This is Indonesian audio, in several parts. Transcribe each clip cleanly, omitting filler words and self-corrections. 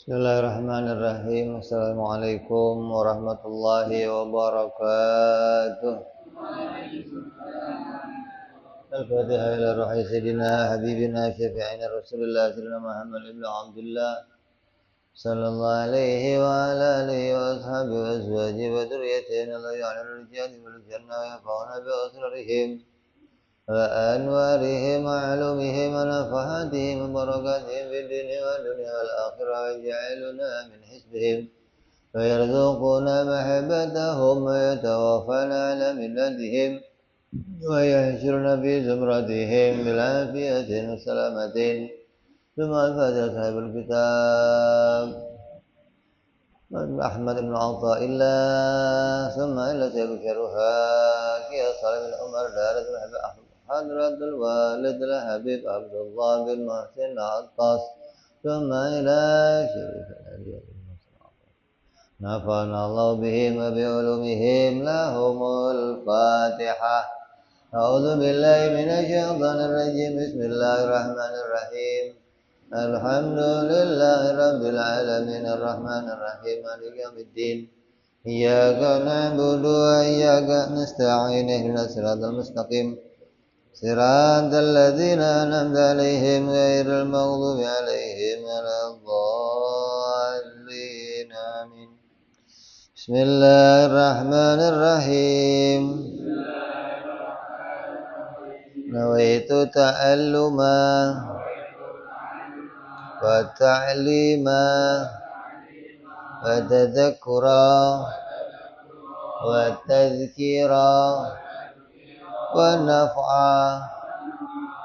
Bismillahirrahmanirrahim. Assalamualaikum warahmatullahi wabarakatuh. Al-Fatihah ila ruhi sayyidina habibina syafi'ina Rasulullah sayyidina Muhammad ibn Abdullah sallallahu alaihi wa ala alihi wa ashabihi wa azwajihi wa dhurriyyatihi Allah ya'ala rijali wal jannah wa yafa'una bi asrarihim wa anwarihim wa alumihim wa nafahatihim wa barakatihim fid dunya wa dunya wal akhirah wa ja'aluna min hisbihim ويرزقنا محبتهم ويتوفنا على ملتهم ويحشرنا في زمرتهم بالعافية والسلامة ثم الفاتحة صاحب الكتاب أحمد بن عطاء الله ثم إلا سيد شرها كي صالح بن عمر دارة المحبة حضرة الوالد الحبيب عبد الله بن محسن عطاس ثم إلى شريف الأبيض نفعنا الله بهم وبعلومهم لهم الفاتحة أعوذ بالله من الشيطان الرجيم بسم الله الرحمن الرحيم الحمد لله رب العالمين الرحمن الرحيم مالك يوم الدين إياك نعبد وإياك نستعين اهدنا الصراط المستقيم صراط الذين أنعمت عليهم غير المغضوب عليهم ولا الضالين آمين بسم الله الرحمن الرحيم نويت تعلما وتعليما وتذكرا وتذكيرا ونفعا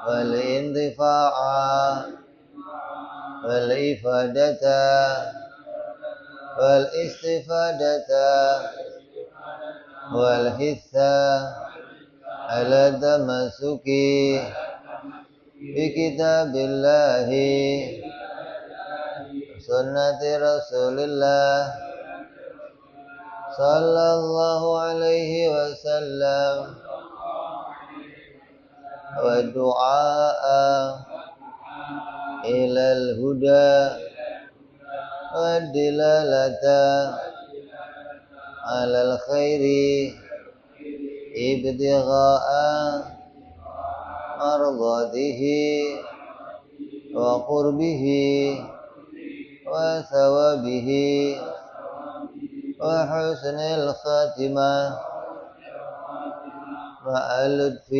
والانتفاعا والإفادة والاستفادة والحثة على التمسك بكتاب الله سنة رسول الله صلى الله عليه وسلم والدعاء إلى الهدى والدلالة على الخير ابتغاء مرضاته وقربه وثوابه وحسن الخاتمة مع اللطف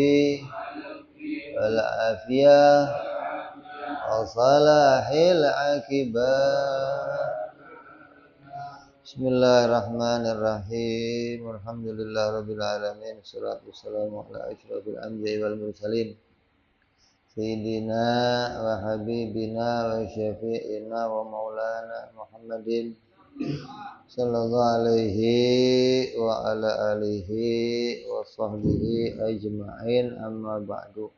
والعافية وصلاح العاقبة. Bismillahirrahmanirrahim. Alhamdulillahirabbil alamin. Wassalatu wassalamu ala asyrofil anbiya'i wal mursalin. Sayyidina wa habibina wa syafi'ina wa maulana Muhammadin sallallahu alaihi wa ala alihi wa sahbihi ajma'in, amma ba'du.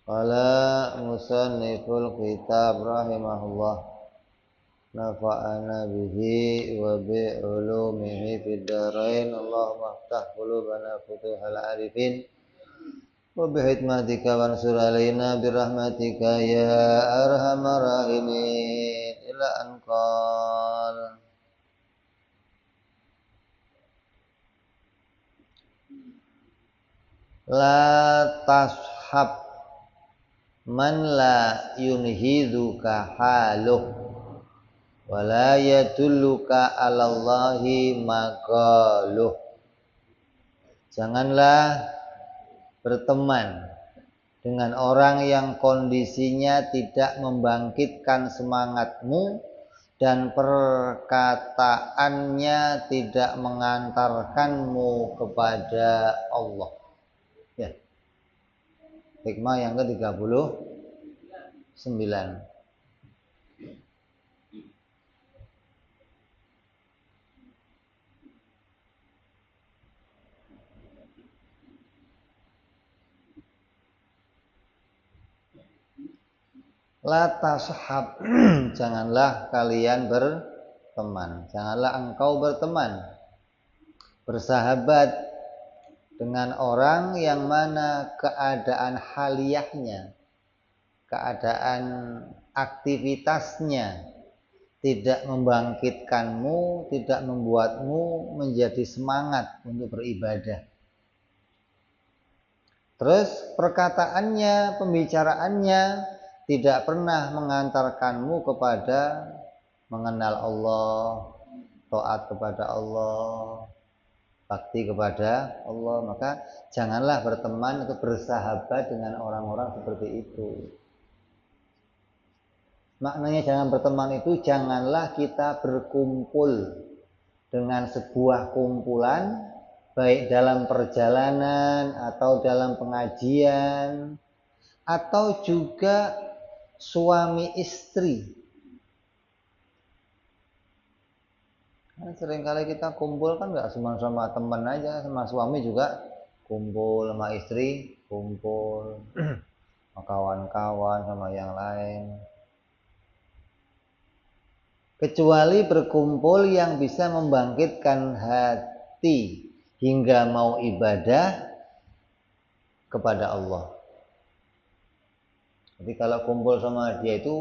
Qala musanniful kitab rahimahullah, nafa'ana bihi wa bi ulumihi fid dharain. Allahumma aftah qulubana futuhal arifin wa bi hikmatika wansur alaina bi rahmatika ya arhamar rahimin. Ila anqal la tashab man la yunhiduka haluh wala yadulluka alallahi maqaluh. Janganlah berteman dengan orang yang kondisinya tidak membangkitkan semangatmu dan perkataannya tidak mengantarkanmu kepada Allah. Ya. Hikmah yang ke-39. La tashab, janganlah kalian berteman, janganlah engkau berteman, bersahabat dengan orang yang mana keadaan haliyahnya, keadaan aktivitasnya tidak membangkitkanmu, tidak membuatmu menjadi semangat untuk beribadah. Terus perkataannya, pembicaraannya tidak pernah mengantarkanmu kepada mengenal Allah, taat kepada Allah, bakti kepada Allah. Maka janganlah berteman atau bersahabat dengan orang-orang seperti itu. Maknanya jangan berteman itu, janganlah kita berkumpul dengan sebuah kumpulan, baik dalam perjalanan atau dalam pengajian, atau juga suami istri. Kan seringkali kita kumpul kan nggak cuma sama teman aja, sama suami juga kumpul, sama istri kumpul, sama kawan-kawan, sama yang lain. Kecuali berkumpul yang bisa membangkitkan hati hingga mau ibadah kepada Allah. Jadi kalau kumpul sama dia itu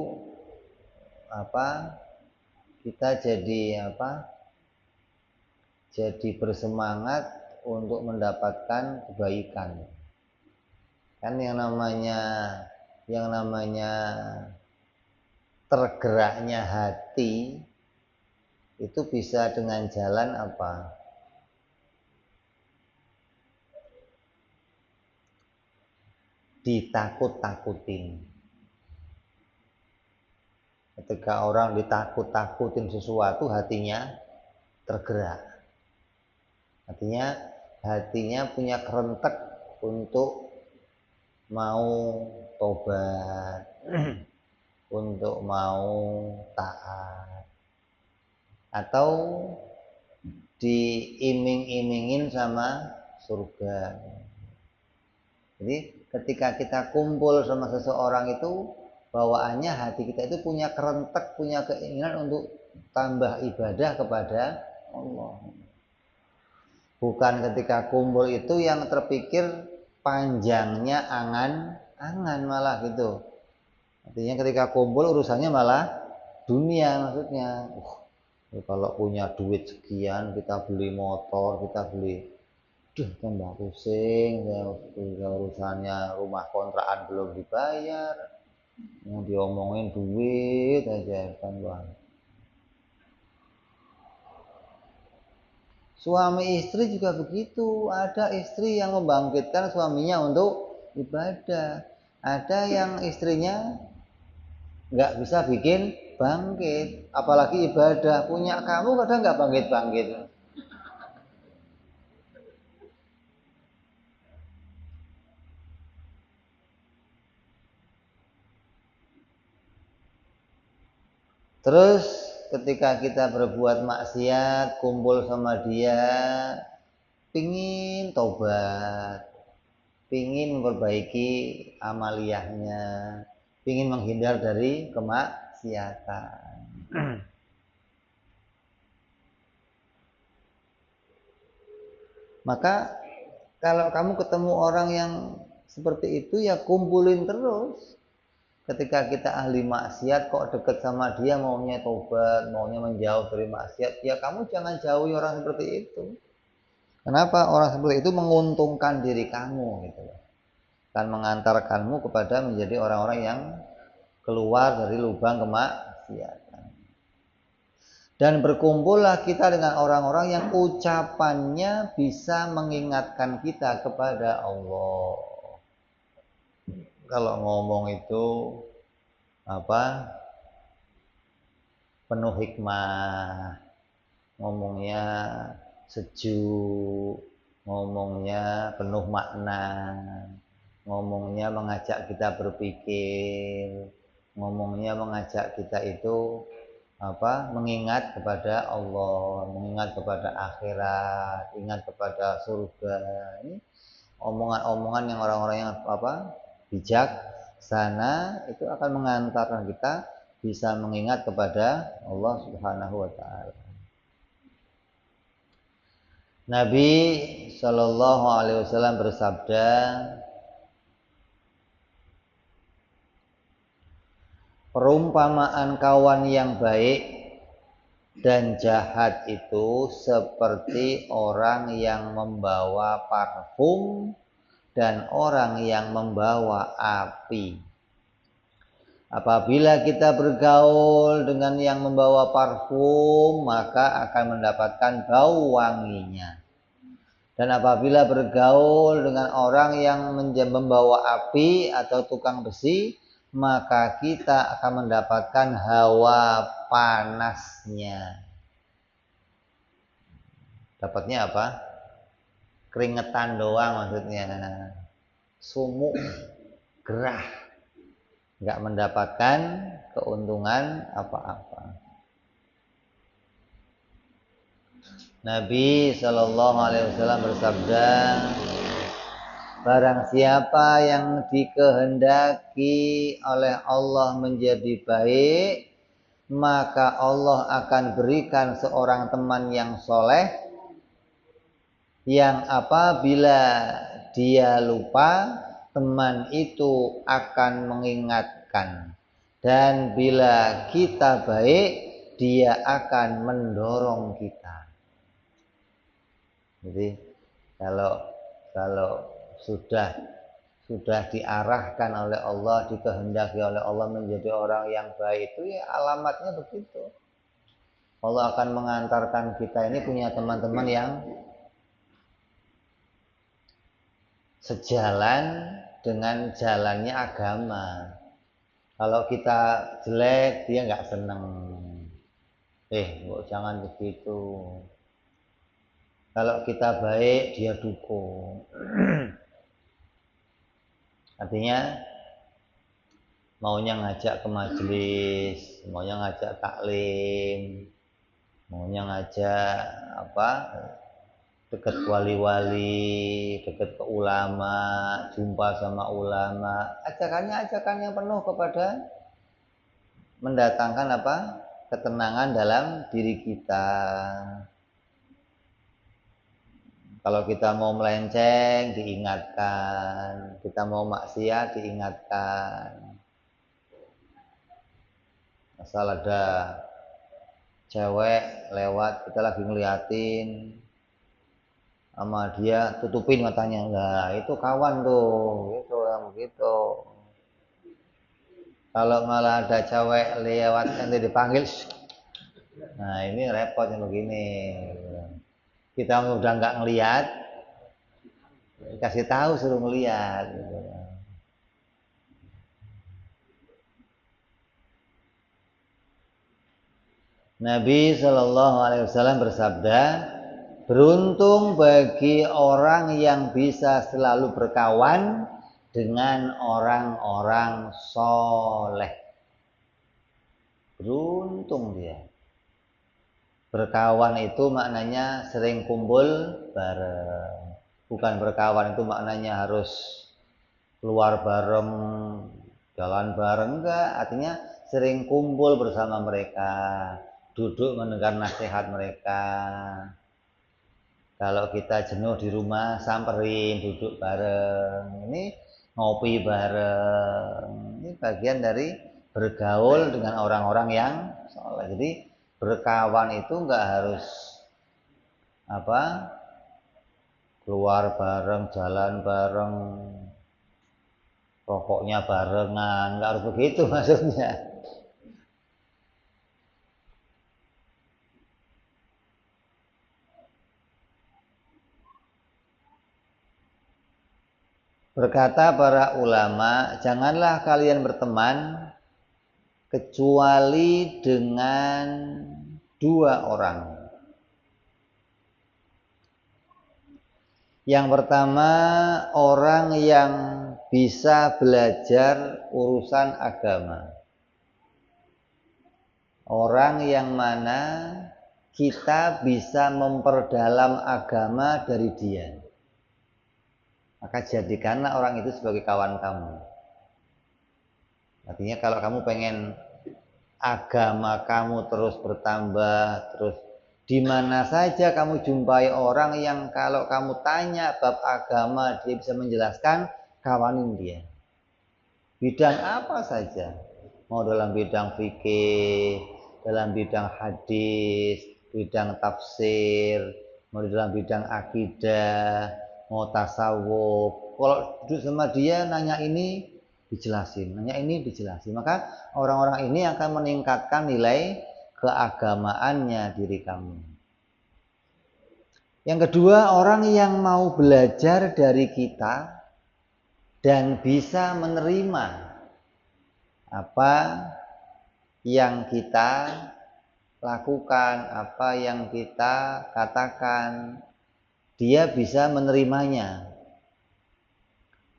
kita jadi jadi bersemangat untuk mendapatkan kebaikan. Kan yang namanya tergeraknya hati itu bisa dengan jalan apa? Ditakut-takutin. Ketika orang ditakut-takutin sesuatu, hatinya tergerak. Hatinya punya kerentek untuk mau tobat, untuk mau taat, atau diiming-imingin sama surga. Jadi ketika kita kumpul sama seseorang itu, bawaannya hati kita itu punya kerentek, punya keinginan untuk tambah ibadah kepada Allah. Bukan ketika kumpul itu yang terpikir panjangnya angan-angan malah gitu. Artinya ketika kumpul urusannya malah dunia maksudnya. Kalau punya duit sekian kita beli motor, kita beli, tambah pusing, urusannya rumah kontrakan belum dibayar, yang diomongin duit aja tambah. Suami istri juga begitu, ada istri yang membangkitkan suaminya untuk ibadah, ada yang istrinya nggak bisa bikin bangkit, apalagi ibadah. Punya kamu kadang nggak bangkit-bangkit. Terus ketika kita berbuat maksiat, kumpul sama dia, pingin tobat, pingin memperbaiki amaliyahnya, pingin menghindar dari kemaksiatan. Maka kalau kamu ketemu orang yang seperti itu, ya kumpulin terus. Ketika kita ahli maksiat kok deket sama dia, maunya tobat, maunya menjauh dari maksiat, ya kamu jangan jauhi orang seperti itu. Kenapa? Orang seperti itu menguntungkan diri kamu gitu loh. Dan mengantarkanmu kepada menjadi orang-orang yang keluar dari lubang kemaksiatan. Dan berkumpullah kita dengan orang-orang yang ucapannya bisa mengingatkan kita kepada Allah. Kalau ngomong itu penuh hikmah, ngomongnya sejuk, ngomongnya penuh makna, ngomongnya mengajak kita berpikir, ngomongnya mengajak kita itu mengingat kepada Allah, mengingat kepada akhirat, ingat kepada surga. Ini omongan-omongan yang orang-orang yang bijak sana itu akan mengantarkan kita bisa mengingat kepada Allah Subhanahu wa taala. Nabi Shallallahu alaihi wasallam bersabda, perumpamaan kawan yang baik Dan jahat itu seperti orang yang membawa parfum dan orang yang membawa api. Apabila kita bergaul dengan yang membawa parfum, maka akan mendapatkan bau wanginya. Dan apabila bergaul dengan orang yang membawa api atau tukang besi, maka kita akan mendapatkan hawa panasnya. Dapatnya apa? Keringetan doang maksudnya. Sumuk, gerah. Nggak mendapatkan keuntungan apa-apa. Nabi Shallallahu Alaihi Wasallam bersabda, barang siapa yang dikehendaki oleh Allah menjadi baik, maka Allah akan berikan seorang teman yang soleh, yang apabila dia lupa, teman itu akan mengingatkan. Dan bila kita baik, dia akan mendorong kita. Jadi kalau sudah diarahkan oleh Allah, dikehendaki oleh Allah menjadi orang yang baik, itu ya alamatnya begitu. Allah akan mengantarkan kita ini punya teman-teman yang sejalan dengan jalannya agama. Kalau kita jelek, dia nggak seneng. Jangan begitu. Kalau kita baik, dia dukung. Artinya maunya ngajak ke majelis, maunya ngajak taklim, maunya ngajak dekat wali-wali, dekat ke ulama, jumpa sama ulama. Ajakannya yang penuh kepada mendatangkan ketenangan dalam diri kita. Kalau kita mau melenceng, diingatkan. Kita mau maksiat, diingatkan. Asal ada cewek lewat, kita lagi ngeliatin sama dia, tutupin matanya. Nah, itu kawan tuh, gitu yang begitu. Kalau malah ada cewek lewat, nanti dipanggil, nah ini repot yang begini. Kita udah nggak ngeliat, kasih tahu suruh ngeliat. Gitu. Nabi Shallallahu Alaihi Wasallam bersabda, beruntung bagi orang yang bisa selalu berkawan dengan orang-orang soleh. Beruntung dia. Berkawan itu maknanya sering kumpul bareng. Bukan berkawan itu maknanya harus keluar bareng, jalan bareng, enggak. Artinya sering kumpul bersama mereka, duduk mendengar nasihat mereka. Kalau kita jenuh di rumah, samperin, duduk bareng. Ini ngopi bareng. Ini bagian dari bergaul dengan orang-orang yang soleh. Jadi berkawan itu enggak harus keluar bareng, jalan bareng, rokoknya barengan, enggak harus begitu maksudnya. Berkata para ulama, janganlah kalian berteman kecuali dengan dua orang. Yang pertama, orang yang bisa belajar urusan agama. Orang yang mana kita bisa memperdalam agama dari dia. Maka jadikanlah orang itu sebagai kawan kamu. Artinya kalau kamu pengen agama kamu terus bertambah, terus di mana saja kamu jumpai orang yang kalau kamu tanya bab agama dia bisa menjelaskan, kawanin dia. Bidang apa saja, mau dalam bidang fikih, dalam bidang hadis, bidang tafsir, mau dalam bidang akidah, mau tasawuf. Kalau duduk sama dia nanya ini dijelasin, nanya ini dijelasin. Maka orang-orang ini akan meningkatkan nilai keagamaannya diri kamu. Yang kedua, orang yang mau belajar dari kita dan bisa menerima apa yang kita lakukan, apa yang kita katakan, dia bisa menerimanya.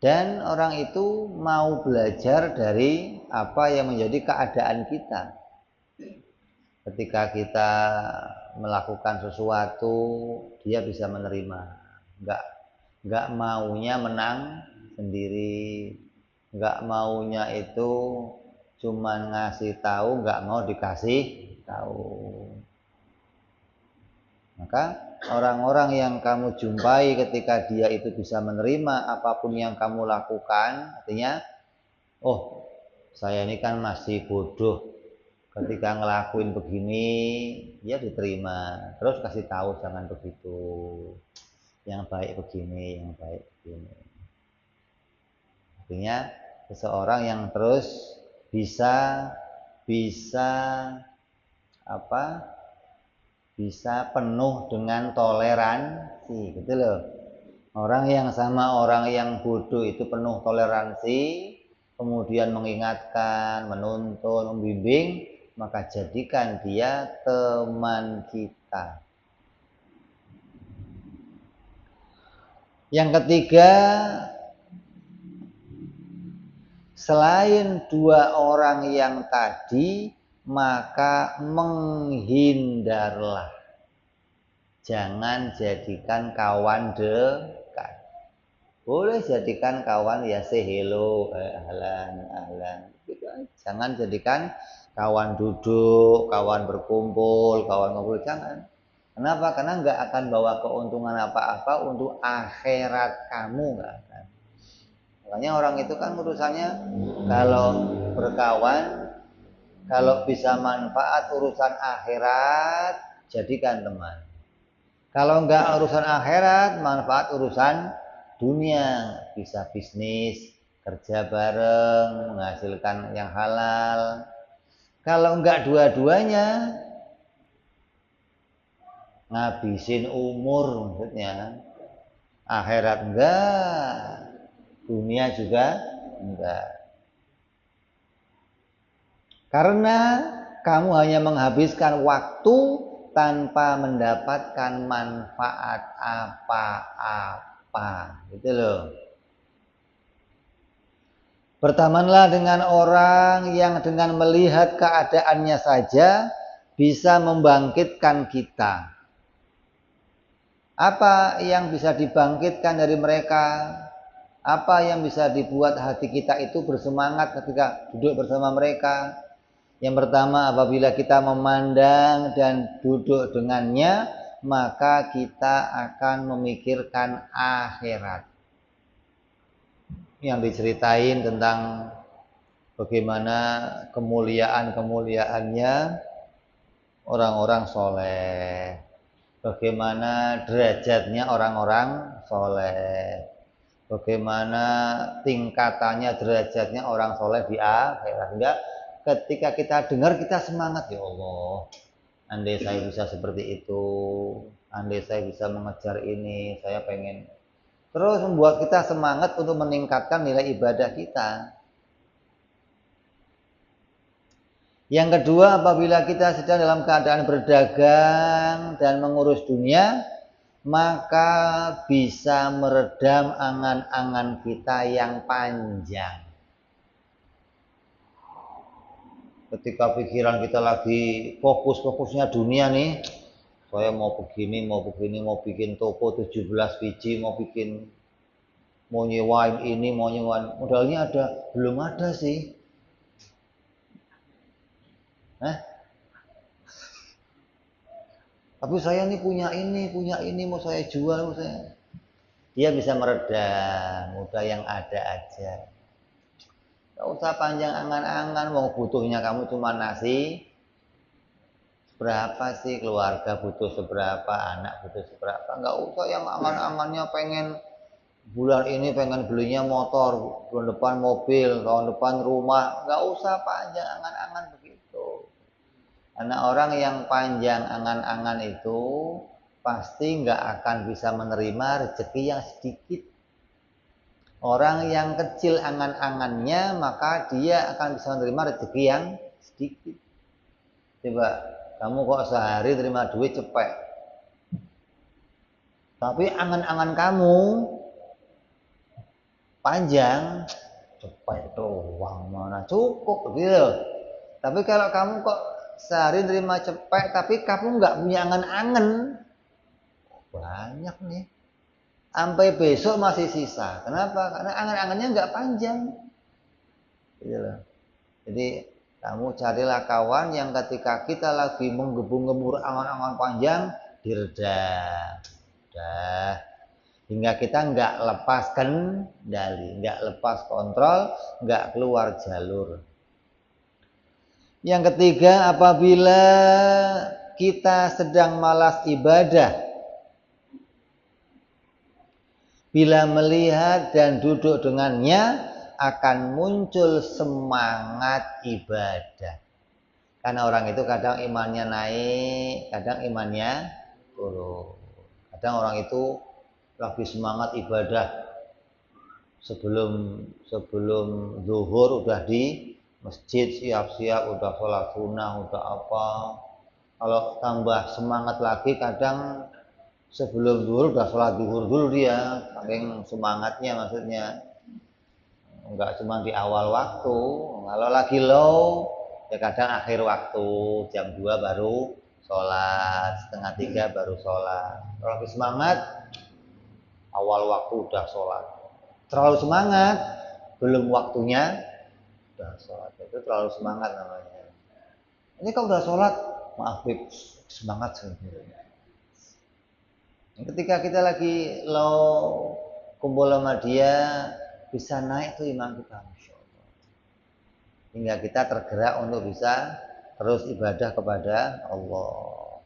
Dan orang itu mau belajar dari apa yang menjadi keadaan kita. Ketika kita melakukan sesuatu, dia bisa menerima. Enggak maunya menang sendiri, enggak maunya itu cuman ngasih tahu, enggak mau dikasih tahu. Maka orang-orang yang kamu jumpai ketika dia itu bisa menerima apapun yang kamu lakukan, artinya, oh saya ini kan masih bodoh, ketika ngelakuin begini ya diterima, terus kasih tahu jangan begitu, yang baik begini, yang baik begini. Artinya seseorang yang terus bisa penuh dengan toleransi, gitu loh. Orang yang sama orang yang bodoh itu penuh toleransi, kemudian mengingatkan, menuntun, membimbing, maka jadikan dia teman kita. Yang ketiga, selain dua orang yang tadi, maka menghindarlah. Jangan jadikan kawan dekat. Boleh jadikan kawan ya say hello, ahlan. Jangan jadikan kawan duduk, kawan berkumpul, kawan ngobrol, jangan. Kenapa? Karena nggak akan bawa keuntungan apa-apa untuk akhirat kamu, nggak akan. Makanya orang itu kan urusannya kalau berkawan, kalau bisa manfaat urusan akhirat, jadikan teman. Kalau enggak urusan akhirat, manfaat urusan dunia, bisa bisnis, kerja bareng, menghasilkan yang halal. Kalau enggak dua-duanya, ngabisin umur maksudnya. Akhirat enggak, dunia juga enggak. Karena kamu hanya menghabiskan waktu tanpa mendapatkan manfaat apa-apa, gitu loh. Bertemanlah dengan orang yang dengan melihat keadaannya saja bisa membangkitkan kita. Apa yang bisa dibangkitkan dari mereka? Apa yang bisa dibuat hati kita itu bersemangat ketika duduk bersama mereka? Yang pertama, apabila kita memandang dan duduk dengannya, maka kita akan memikirkan akhirat. Yang diceritain tentang bagaimana kemuliaannya orang-orang soleh, bagaimana derajatnya orang-orang soleh, bagaimana tingkatannya derajatnya orang soleh di akhirat. Enggak, ketika kita dengar kita semangat, ya Allah, andai saya bisa seperti itu, andai saya bisa mengejar ini, saya pengen. Terus membuat kita semangat untuk meningkatkan nilai ibadah kita. Yang kedua, apabila kita sedang dalam keadaan berdagang dan mengurus dunia, maka bisa meredam angan-angan kita yang panjang. Ketika pikiran kita lagi fokusnya dunia nih, saya mau begini, mau bikin toko 17 biji, mau nyewain ini, mau nyewain, modalnya ada, belum ada sih. Tapi saya nih punya ini, mau saya jual, dia bisa meredam, udah yang ada aja. Gak usah panjang angan-angan, mau butuhnya kamu cuma nasi, berapa sih keluarga butuh seberapa, anak butuh seberapa. Nggak usah yang angan-angannya pengen bulan ini pengen belinya motor, bulan depan mobil, tahun depan rumah. Nggak usah panjang angan-angan begitu. Karena orang yang panjang angan-angan itu pasti nggak akan bisa menerima rezeki yang sedikit. Orang yang kecil angan-angannya maka dia akan bisa menerima rezeki yang sedikit. Coba kamu kok sehari terima duit cepet, tapi angan-angan kamu panjang, cepet doang mana cukup gitu. Tapi kalau kamu kok sehari terima cepet tapi kamu nggak punya angan-angan, banyak nih. Sampai besok masih sisa. Kenapa? Karena angan-angannya nggak panjang. Gitu loh. Jadi kamu carilah kawan yang ketika kita lagi menggebu-gebur angan-angan panjang, diredam. Udah. Hingga kita nggak lepas kendali, nggak lepas kontrol, nggak keluar jalur. Yang ketiga, apabila kita sedang malas ibadah, bila melihat dan duduk dengannya akan muncul semangat ibadah. Karena orang itu kadang imannya naik, kadang imannya turun. Kadang orang itu lagi semangat ibadah sebelum zuhur udah di masjid siap-siap, udah sholat sunnah, udah apa. Kalau tambah semangat lagi kadang sebelum zuhur udah sholat zuhur dulu dia, saking semangatnya maksudnya. Enggak cuma di awal waktu, kalau lagi low ya kadang akhir waktu, jam 2 baru sholat, setengah 3 baru sholat. Kalau lagi semangat awal waktu udah sholat. Terlalu semangat belum waktunya udah sholat, itu terlalu semangat namanya. Ini kalau udah sholat, maaf Bib, semangat sebenarnya. Ketika kita lagi low kumpul sama dia, bisa naik tuh iman kita, Masya Allah. Hingga kita tergerak untuk bisa terus ibadah kepada Allah.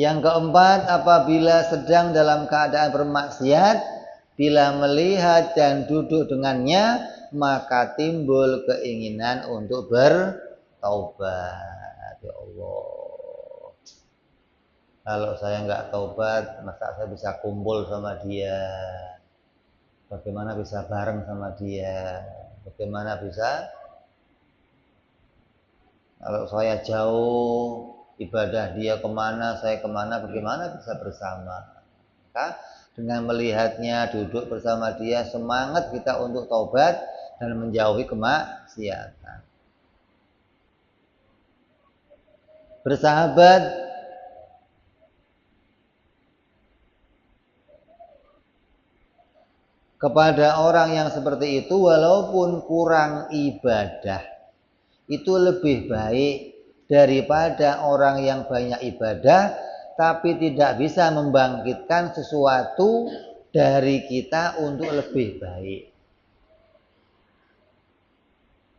Yang keempat, apabila sedang dalam keadaan bermaksiat, bila melihat dan duduk dengannya, maka timbul keinginan untuk bertaubat. Ya Allah, kalau saya nggak taubat, masa saya bisa kumpul sama dia? Bagaimana bisa bareng sama dia? Bagaimana bisa? Kalau saya jauh, ibadah dia kemana, saya kemana, bagaimana bisa bersama? Maka dengan melihatnya, duduk bersama dia, semangat kita untuk taubat dan menjauhi kemaksiatan. Bersahabat kepada orang yang seperti itu walaupun kurang ibadah itu lebih baik daripada orang yang banyak ibadah tapi tidak bisa membangkitkan sesuatu dari kita untuk lebih baik.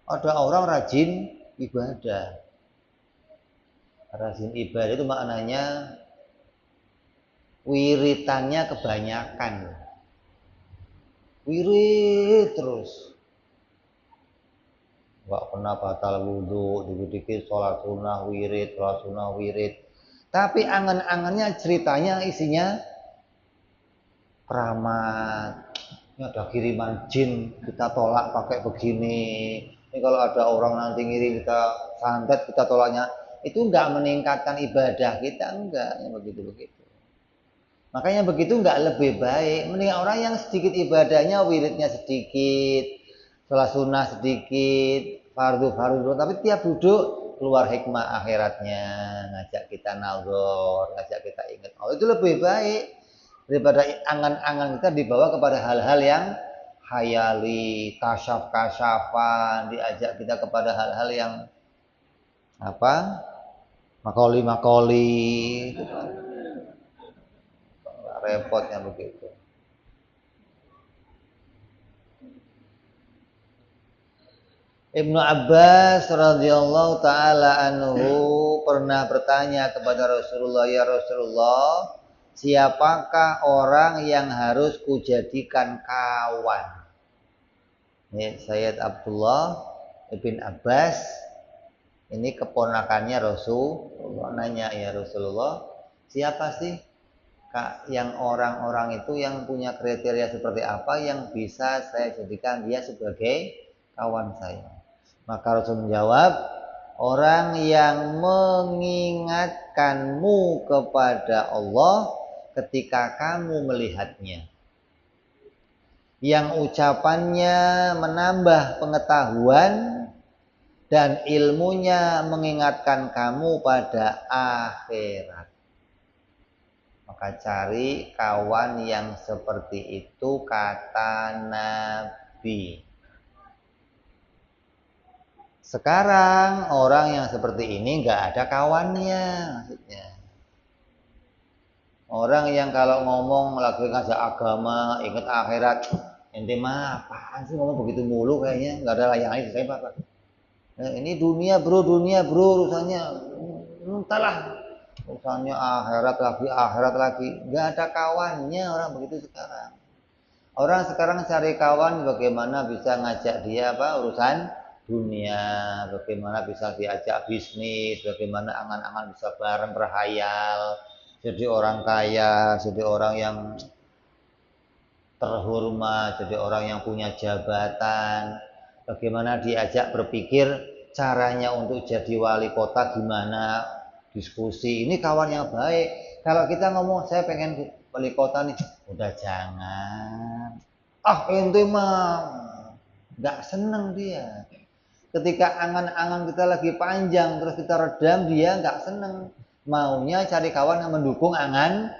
Ada orang rajin ibadah. Rajin ibadah itu maknanya wiritannya kebanyakan. Wirid terus, nggak pernah batal wudhu, dikit-dikit sholat sunnah wirid, sholat sunnah wirid. Tapi angan-angannya ceritanya isinya keramat. Ini ada kiriman jin, kita tolak pakai begini. Ini kalau ada orang nanti ngirim kita santet, kita tolaknya. Itu nggak meningkatkan ibadah kita, enggak, yang begitu-begitu. Makanya begitu nggak lebih baik. Mending orang yang sedikit ibadahnya, wiridnya sedikit, sholat sunnah sedikit, fardu, tapi tiap duduk keluar hikmah akhiratnya, ngajak kita nazar, ngajak kita ingat Allah, itu lebih baik daripada angan-angan kita dibawa kepada hal-hal yang khayali, kasyaf-kasyafan, diajak kita kepada hal-hal yang apa? Makoli-makoli, itu kan repotnya begitu. Ibnu Abbas radhiyallahu taala anhu pernah bertanya kepada Rasulullah, ya Rasulullah, siapakah orang yang harus kujadikan kawan? Sayyid Abdullah ibn Abbas ini keponakannya Rasulullah nanya, ya Rasulullah, siapa sih yang orang-orang itu yang punya kriteria seperti apa yang bisa saya jadikan dia sebagai kawan saya? Maka Rasul menjawab, orang yang mengingatkanmu kepada Allah ketika kamu melihatnya, yang ucapannya menambah pengetahuan dan ilmunya mengingatkan kamu pada akhirat. Maka cari kawan yang seperti itu, kata Nabi. Sekarang orang yang seperti ini nggak ada kawannya, maksudnya. Orang yang kalau ngomong lagi ngajak agama, ingat akhirat, ente mah apaan sih ngomong begitu mulu kayaknya, nggak ada layangannya saya apa. Nah, ini dunia bro, urusannya entahlah. Urusannya akhirat lagi, nggak ada kawannya orang begitu sekarang. Orang sekarang cari kawan bagaimana bisa ngajak dia urusan dunia, bagaimana bisa diajak bisnis, bagaimana angan-angan bisa bareng berhayal, jadi orang kaya, jadi orang yang terhormat, jadi orang yang punya jabatan, bagaimana diajak berpikir caranya untuk jadi wali kota gimana, diskusi, ini kawan yang baik. Kalau kita ngomong saya pengen wali kota nih, udah jangan. Ente mah nggak seneng dia. Ketika angan-angan kita lagi panjang terus kita redam, dia nggak seneng. Maunya cari kawan yang mendukung angannya.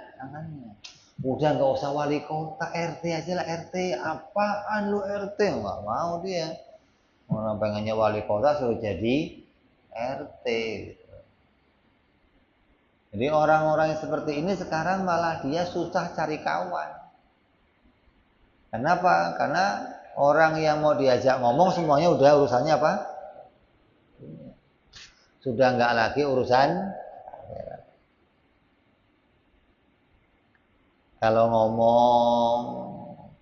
Udah nggak usah wali kota, RT aja lah, RT. Apaan lu RT? Nggak mau dia. Orang pengennya wali kota suruh jadi RT. Jadi orang-orang yang seperti ini sekarang malah dia susah cari kawan. Kenapa? Karena orang yang mau diajak ngomong semuanya udah urusannya apa? Sudah nggak lagi urusan. Kalau ngomong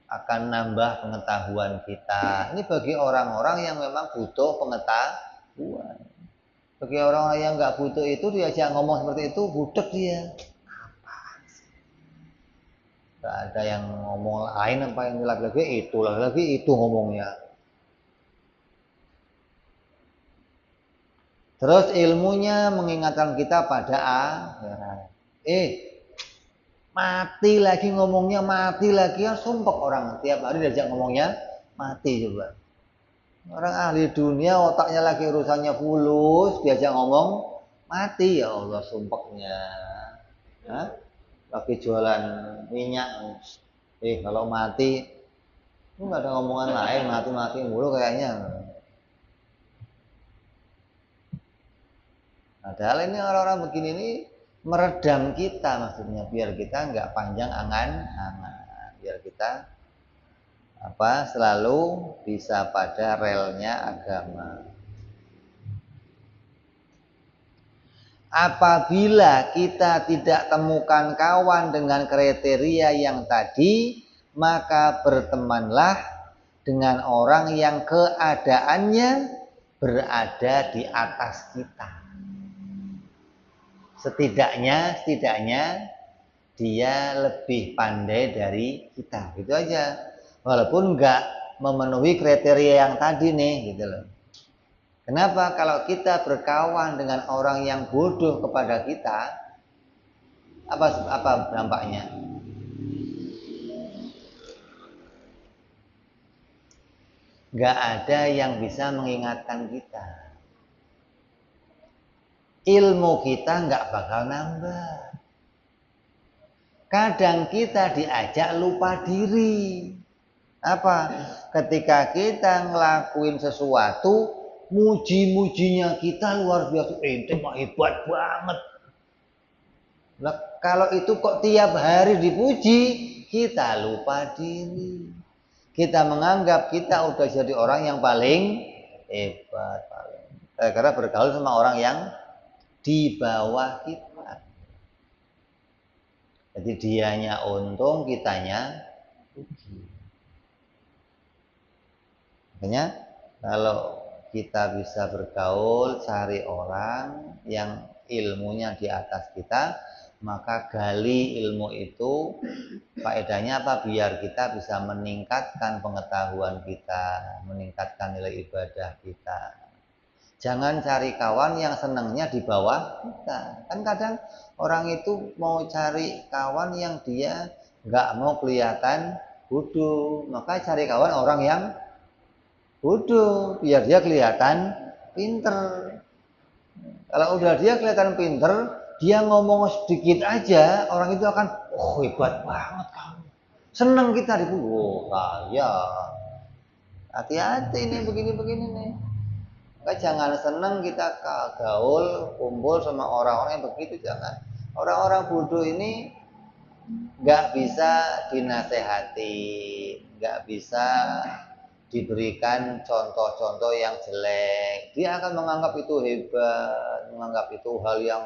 akan nambah pengetahuan kita. Ini bagi orang-orang yang memang butuh pengetahuan. Bagi orang-orang yang nggak butuh itu, diajak ngomong seperti itu, budek dia. Apaan sih? Gak ada yang ngomong lain, apa yang lagi-lagi itu ngomongnya. Terus ilmunya mengingatkan kita pada akhirat. Mati lagi ngomongnya, mati lagi, ya sumpek orang tiap hari diajak ngomongnya mati coba. Orang ahli dunia otaknya lagi urusannya fulus, diajak ngomong mati, ya Allah sumpeknya. Lagi jualan minyak, kalau mati itu nggak ada ngomongan lain, mati mulu kayaknya. Padahal ini orang-orang begini ini meredam kita, maksudnya biar kita nggak panjang angan-angan, biar kita selalu bisa pada relnya agama. Apabila kita tidak temukan kawan dengan kriteria yang tadi, maka bertemanlah dengan orang yang keadaannya berada di atas kita. Setidaknya dia lebih pandai dari kita, gitu aja. Walaupun nggak memenuhi kriteria yang tadi nih, gitu loh. Kenapa? Kalau kita berkawan dengan orang yang bodoh kepada kita, apa dampaknya? Nggak ada yang bisa mengingatkan kita. Ilmu kita nggak bakal nambah. Kadang kita diajak lupa diri. Ketika kita ngelakuin sesuatu, muji-mujinya kita luar biasa, ente mah hebat banget. Nah, kalau itu kok tiap hari dipuji, kita lupa diri. Kita menganggap kita udah jadi orang yang paling hebat paling. Gara-gara bergaul sama orang yang di bawah kita. Jadi dianya untung, kitanya rugi. Makanya kalau kita bisa bergaul, cari orang yang ilmunya di atas kita, maka gali ilmu itu. Faedahnya apa? Biar kita bisa meningkatkan pengetahuan kita, meningkatkan nilai ibadah kita. Jangan cari kawan yang senangnya di bawah kita. Kan kadang orang itu mau cari kawan yang dia nggak mau kelihatan bodoh, maka cari kawan orang yang bodoh biar dia kelihatan pinter. Kalau udah dia kelihatan pinter, dia ngomong sedikit aja, orang itu akan, oh hebat banget kamu. Seneng kita oh kaya. Hati-hati nih begini-begini nih. Maka jangan seneng kita gaul, kumpul sama orang-orang yang begitu, jangan. Orang-orang bodoh ini nggak bisa dinasehati, nggak bisa diberikan contoh-contoh yang jelek. Dia akan menganggap itu hebat, menganggap itu hal yang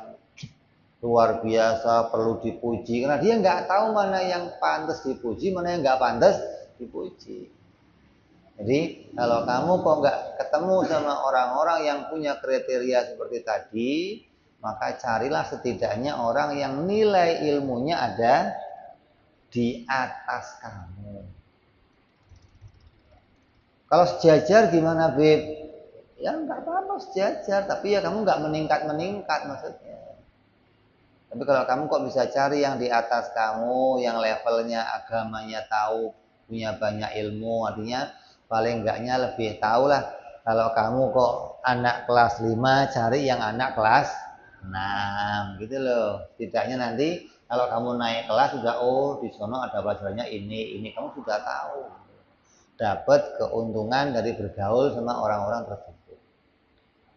luar biasa, perlu dipuji. Karena dia nggak tahu mana yang pantas dipuji, mana yang nggak pantas dipuji. Jadi kalau kamu kok nggak ketemu sama orang-orang yang punya kriteria seperti tadi, maka carilah setidaknya orang yang nilai ilmunya ada di atas kamu. Kalau sejajar gimana, Beb? Ya nggak apa-apa sejajar, tapi ya kamu nggak meningkat maksudnya. Tapi kalau kamu kok bisa cari yang di atas kamu, yang levelnya agamanya tahu, punya banyak ilmu, artinya paling enggaknya lebih tahu lah. Kalau kamu kok anak kelas 5, cari yang anak kelas 6 gitu loh. Setidaknya nanti kalau kamu naik kelas sudah, oh di sana ada pelajarannya ini kamu sudah tahu. Dapat keuntungan dari bergaul sama orang-orang tersebut.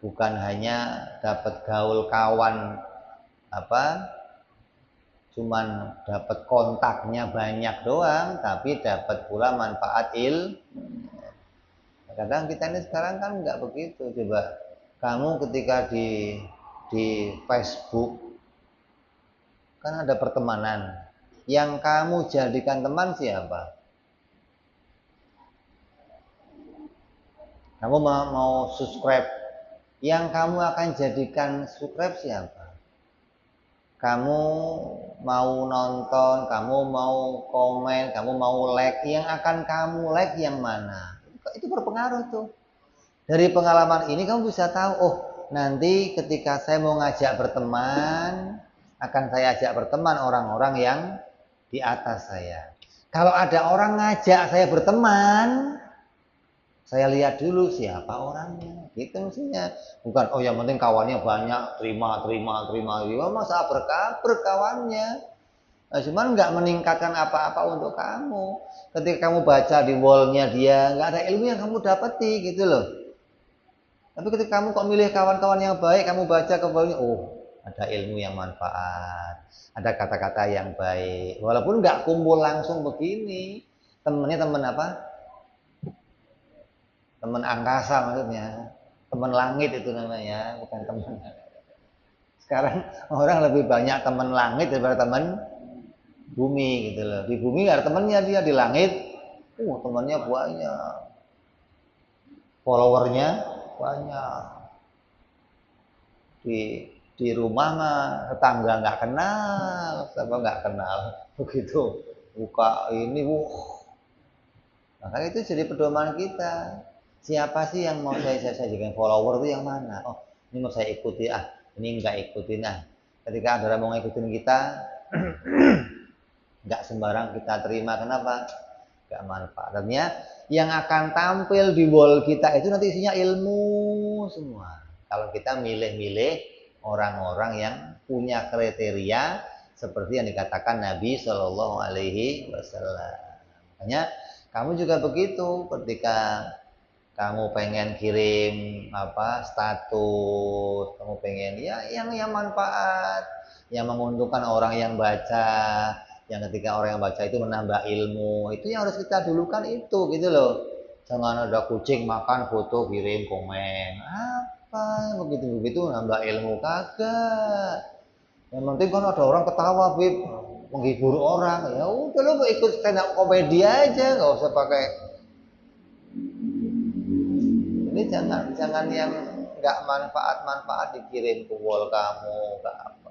Bukan hanya dapat gaul kawan cuman dapat kontaknya banyak doang, tapi dapat pula manfaat kadang kita ini sekarang kan nggak begitu. Coba kamu ketika di Facebook kan ada pertemanan, yang kamu jadikan teman siapa? Kamu mau subscribe, yang kamu akan jadikan subscribe siapa? Kamu mau nonton, kamu mau komen, kamu mau like, yang akan kamu like yang mana? Itu berpengaruh tuh. Dari pengalaman ini kamu bisa tahu, oh nanti ketika saya mau ngajak berteman, akan saya ajak berteman orang-orang yang di atas saya. Kalau ada orang ngajak saya berteman, saya lihat dulu siapa orangnya, gitu mestinya. Bukan, oh yang penting kawannya banyak, terima, masa berkabar kawannya. Nah, cuman nggak meningkatkan apa-apa untuk kamu. Ketika kamu baca di wallnya dia, nggak ada ilmu yang kamu dapati, gitu loh. Tapi ketika kamu kok milih kawan-kawan yang baik, kamu baca ke bawahnya, oh ada ilmu yang manfaat, ada kata-kata yang baik. Walaupun nggak kumpul langsung begini, temennya temen apa? Teman angkasa maksudnya, teman langit itu namanya, bukan teman. Sekarang orang lebih banyak teman langit daripada teman bumi gitu loh. Di bumi nggak ada temannya, dia di langit, temannya banyak, followernya banyak. Di rumah mah tetangga nggak kenal, siapa nggak kenal, begitu buka ini, maka itu jadi pedoman kita. Siapa sih yang mau saya jadikan follower itu yang mana? Oh, ini mau saya ikuti, ini enggak ikutin. Ketika ada orang mau ngikutin kita, enggak sembarang kita terima. Kenapa? Enggak manfaat. Artinya yang akan tampil di wall kita itu nanti isinya ilmu semua. Kalau kita milih-milih orang-orang yang punya kriteria seperti yang dikatakan Nabi Shallallahu Alaihi Wasallam. Makanya kamu juga begitu, ketika kamu pengen kirim status, kamu pengen ya yang manfaat, yang menguntungkan orang yang baca, yang ketika orang yang baca itu menambah ilmu, itu yang harus kita dulukan itu, gitu loh. Jangan ada kucing makan foto kirim komen. Apa begitu-begitu nambah ilmu kagak. Yang penting kan ada orang ketawa, Bib, menghibur orang. Ya udah lo ikut stand up komedi aja, nggak usah pakai. Ini jangan yang nggak manfaat dikirim ke wall kamu, ke apa.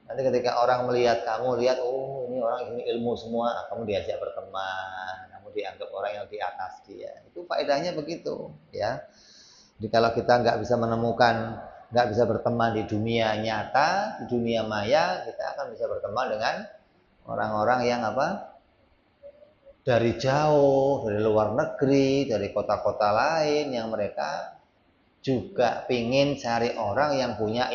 Nanti ketika orang melihat kamu, lihat, oh ini orang ini ilmu semua, kamu diajak berteman, kamu dianggap orang yang di atas dia. Itu faedahnya begitu, ya. Jadi kalau kita nggak bisa berteman di dunia nyata, di dunia maya, kita akan bisa berteman dengan orang-orang yang apa? Dari jauh, dari luar negeri, dari kota-kota lain yang mereka juga pingin cari orang yang punya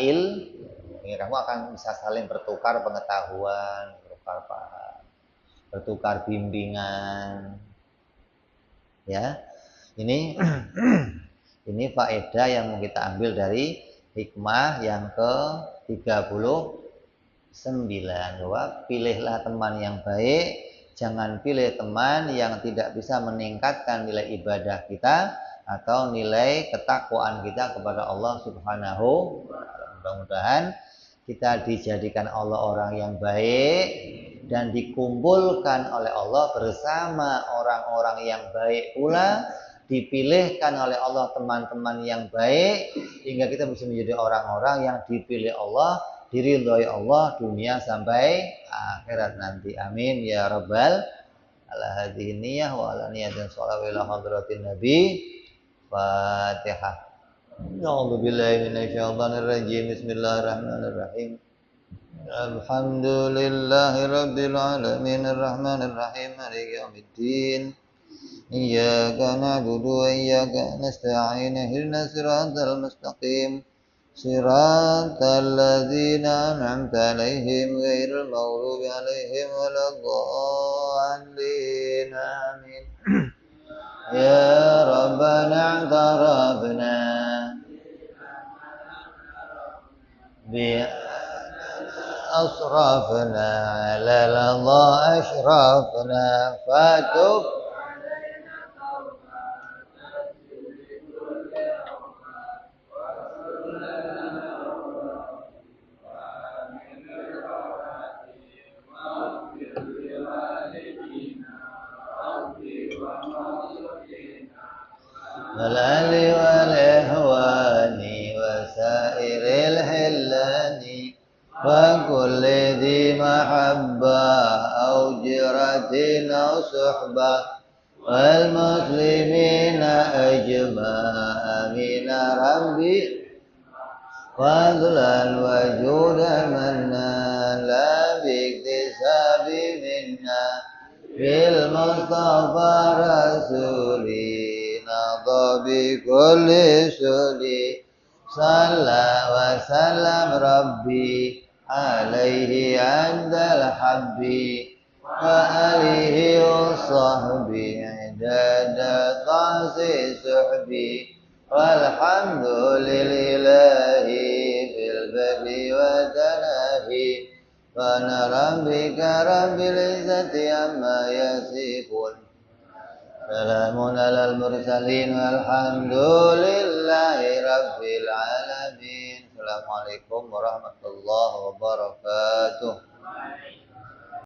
kamu akan bisa saling bertukar pengetahuan, bertukar paham, bertukar bimbingan. Ya. Ini ini faedah yang mau kita ambil dari hikmah yang ke-39, bahwa pilihlah teman yang baik, jangan pilih teman yang tidak bisa meningkatkan nilai ibadah kita atau nilai ketakwaan kita kepada Allah Subhanahu wa taala. Mudah-mudahan kita dijadikan Allah orang yang baik dan dikumpulkan oleh Allah bersama orang-orang yang baik pula, dipilihkan oleh Allah teman-teman yang baik hingga kita bisa menjadi orang-orang yang dipilih Allah, diridhoi Allah dunia sampai akhirat nanti. Amin ya rabbal alamin. Niyah wa ala niyatin sholawat ila hadratin nabi. Fatihah. A'udzu billahi minasyaitonir rajim. Bismillahirrahmanirrahim. Alhamdulillahi rabbil alamin arrahmanir rahim maliki yaumiddin. Iyyaka na'budu wa iyyaka nasta'in ihdinas siratal mustaqim. Siratal ladzina an'amta 'alaihim ghairil maghdubi 'alaihim waladdallin. Amin. Ya Rabbana i'tarafna bi asrafna 'ala Allah ashrafna fatub والآل والإخوان وسائر الحلان وكل ذي محبة أو جرة أو صحبة والمسلمين أجمع آمين ربي فضلا وجودا منا لا باكتساب منا بالمصطفى رسولي نضى بكل سولي صلى وسلم ربي عليه عند الحب وآله وصحبه عدد طاس سحبي والحمد لله بالبر وتناهي فانا ربك رب العزة عما يصفون سلام على المرسلين والحمد لله رب العالمين. Assalamualaikum warahmatullahi wabarakatuh.